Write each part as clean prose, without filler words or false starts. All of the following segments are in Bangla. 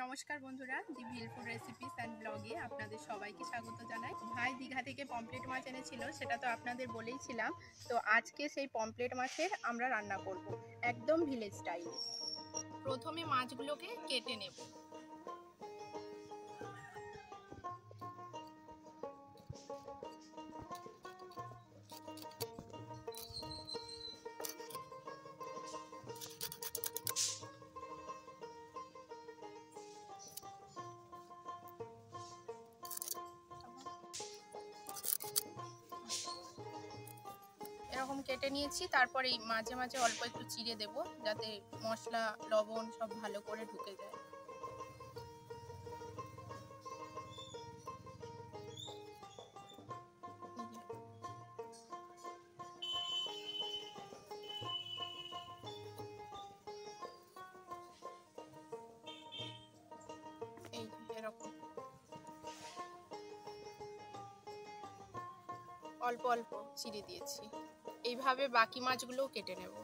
নমস্কার বন্ধুরা, দি ভিলফুড রেসিপিস অ্যান্ড ব্লগে আপনাদের সবাইকে স্বাগত জানাই। ভাই দীঘা থেকে পমফ্রেট মাছ এনেছিল, সেটা তো আপনাদের বলেইছিলাম। তো আজকে সেই পমফ্রেট মাছের আমরা রান্না করব একদম ভিলেজ স্টাইলে। প্রথমে মাছগুলোকে কেটে নেব। এরকম কেটে নিয়েছি, তারপরে এই মাঝে মাঝে অল্প একটু চিড়ে দেব যাতে মশলা লবণ সব ভালো করে ঢুকে যায়। এই এরকম অল্প অল্প চিড়ে দিয়েছি। এইভাবে বাকি মাছগুলোও কেটে নেব।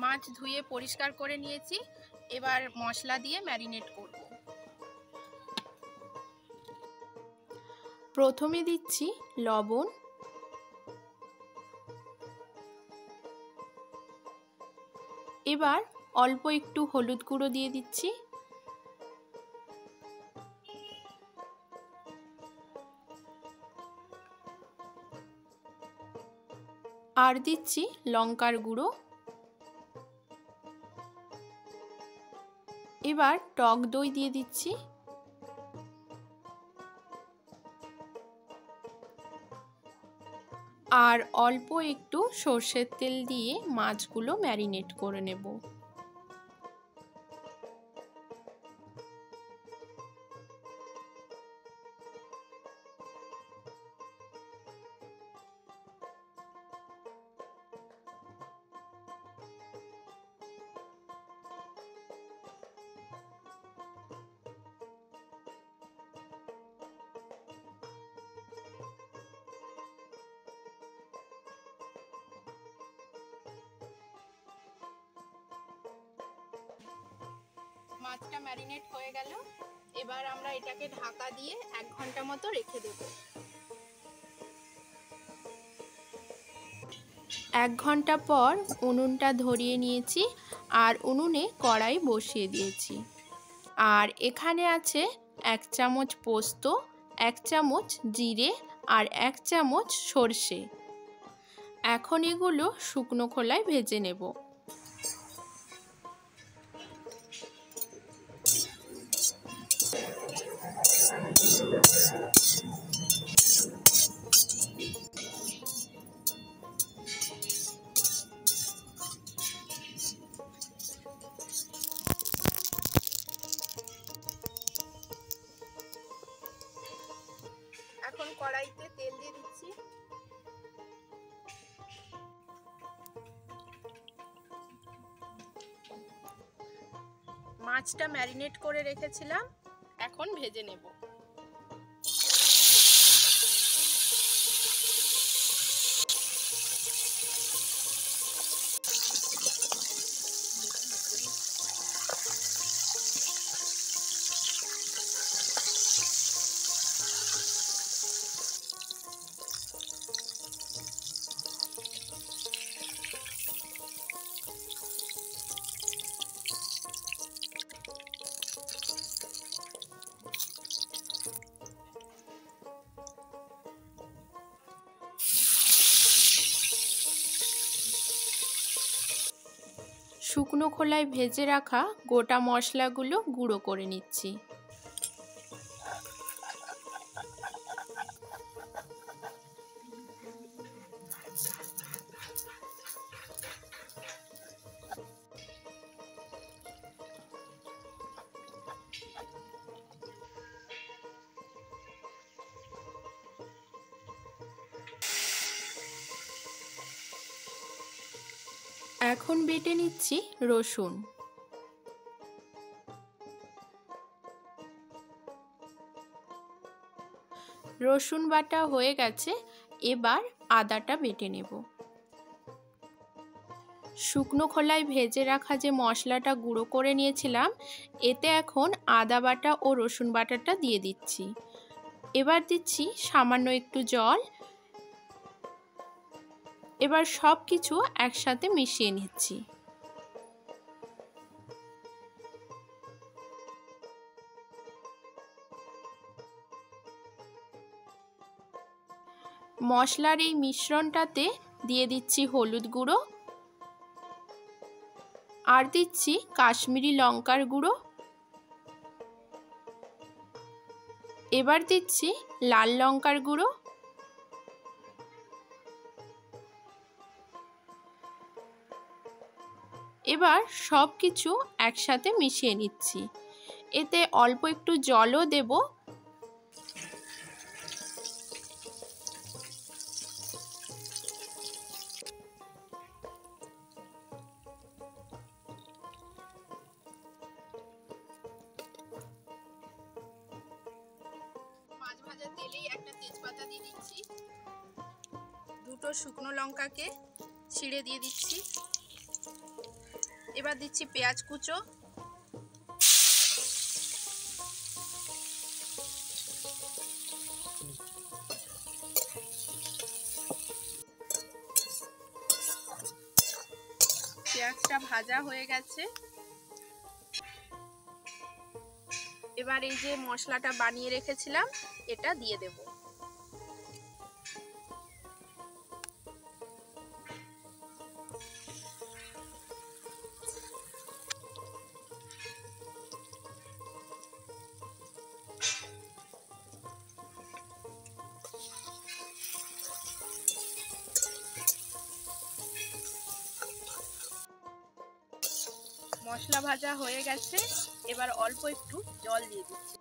মাছ ধুয়ে পরিষ্কার করে নিয়েছি, এবার মশলা দিয়ে ম্যারিনেট করব। প্রথমে দিচ্ছি লবণ, এবার অল্প একটু হলুদ গুঁড়ো দিয়ে দিচ্ছি, আর দিচ্ছি লঙ্কার গুঁড়ো। এবার টক দই দিয়ে দিচ্ছি, আর অল্প একটু সর্ষের তেল দিয়ে মাছগুলো ম্যারিনেট করে নেব। মাছটা ম্যারিনেট হয়ে গেল, এবার আমরা এটাকে ঢাকা দিয়ে 1 ঘন্টা মতো রেখে দেব। 1 ঘন্টা পর উনুনটা ধরিয়ে নিয়েছি, আর উনুনে কড়াই বসিয়ে দিয়েছি। আর এখানে আছে 1 চামচ পোস্ত, 1 চামচ জিরে আর 1 চামচ সর্ষে। এখন এগুলো শুকনো খোলায় ভেজে নেব। এখন কড়াইতে তেল দিয়ে দিচ্ছি। মাছটা ম্যারিনেট করে রেখেছিলাম, এখন ভেজে নেব। শুকনো খোলায় ভেজে রাখা গোটা মশলাগুলো গুঁড়ো করে নিচ্ছি। এখন বেটে নিচ্ছি রসুন। রসুন বাটা হয়ে গেছে, এবার আদাটা বেটে নেব। শুকনো খোলায় ভেজে রাখা যে মশলাটা গুঁড়ো করে নিয়েছিলাম, এতে এখন আদা বাটা ও রসুন বাটাটা দিয়ে দিচ্ছি। এবার দিচ্ছি সামান্য একটু জল। এবার সব কিছু একসাথে মিশিয়ে নিচ্ছি। মশলার এই মিশ্রণটাতে দিয়ে দিচ্ছি হলুদ গুঁড়ো, আর দিচ্ছি কাশ্মীরি লঙ্কার গুঁড়ো। এবার দিচ্ছি লাল লঙ্কার গুঁড়ো। এবার সব কিছু একসাথে মিশিয়ে নিচ্ছি। এতে অল্প একটু জলও দেব। মাছ ভাজার তেলেই একটা তেজপাতা দিয়ে দিচ্ছি। দুটো শুকনো লঙ্কাকে ছিঁড়ে দিয়ে দিচ্ছি। এবার দিচ্ছি পেঁয়াজ কুচো। পেঁয়াজটা ভাজা হয়ে গেছে। এবার এই যে মশলাটা বানিয়ে রেখেছিলাম, এটা দিয়ে দেব। মশলা ভাজা হয়ে গেছে, এবার অল্প একটু জল দিয়ে দিচ্ছি।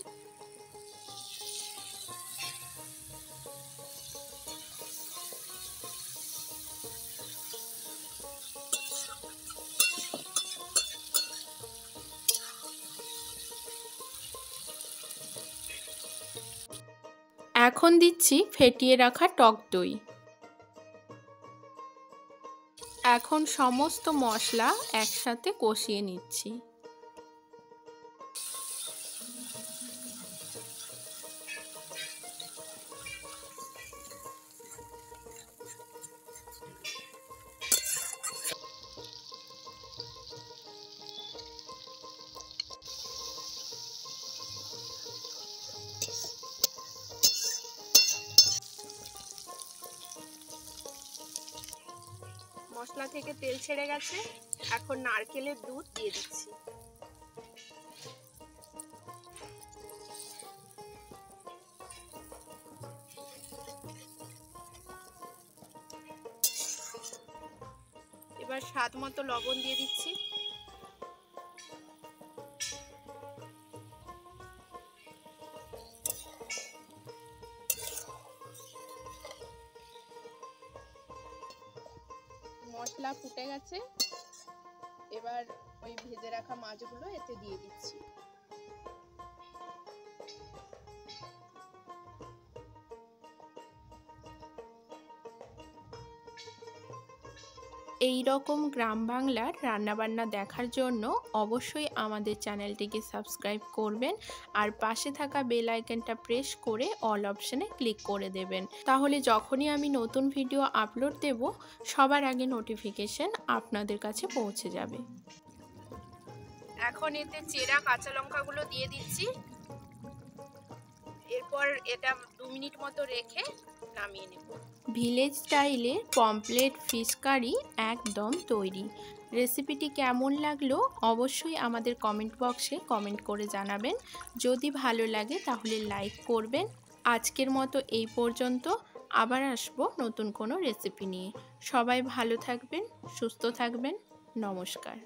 এখন দিচ্ছি ফেটিয়ে রাখা টক দই। এখন সমস্ত মশলা একসাথে কষিয়ে নিচ্ছি। মশলা থেকে তেল ছেড়ে গেছে, এখন নারকেলের দুধ দিয়ে দিচ্ছি। এবার স্বাদ মতো লবণ দিয়ে দিচ্ছি। মশলা ফুটে গেছে, এবার ওই ভেজে রাখা মাছগুলো এতে দিয়ে দিচ্ছি। এই রকম গ্রাম বাংলার রান্নাবান্না দেখার জন্য অবশ্যই আমাদের চ্যানেলটিকে সাবস্ক্রাইব করবেন, আর পাশে থাকা বেল আইকনটা প্রেস করে অল অপশানে ক্লিক করে দেবেন। তাহলে যখনই আমি নতুন ভিডিও আপলোড দেব, সবার আগে নোটিফিকেশন আপনাদের কাছে পৌঁছে যাবে। এখন এতে চেরা কাঁচা লঙ্কাগুলো দিয়ে দিচ্ছি। এরপর এটা 2 মিনিট মতো রেখে নামিয়ে নেব। ভিলেজ স্টাইলে পমফ্রেট ফিশ কারি একদম তৈরি। রেসিপিটি কেমন লাগলো অবশ্যই আমাদের কমেন্ট বক্সে কমেন্ট করে জানাবেন। যদি ভালো লাগে তাহলে লাইক করবেন। আজকের মতো এই পর্যন্ত, আবার আসবো নতুন কোনো রেসিপি নিয়ে। সবাই ভালো থাকবেন, সুস্থ থাকবেন। নমস্কার।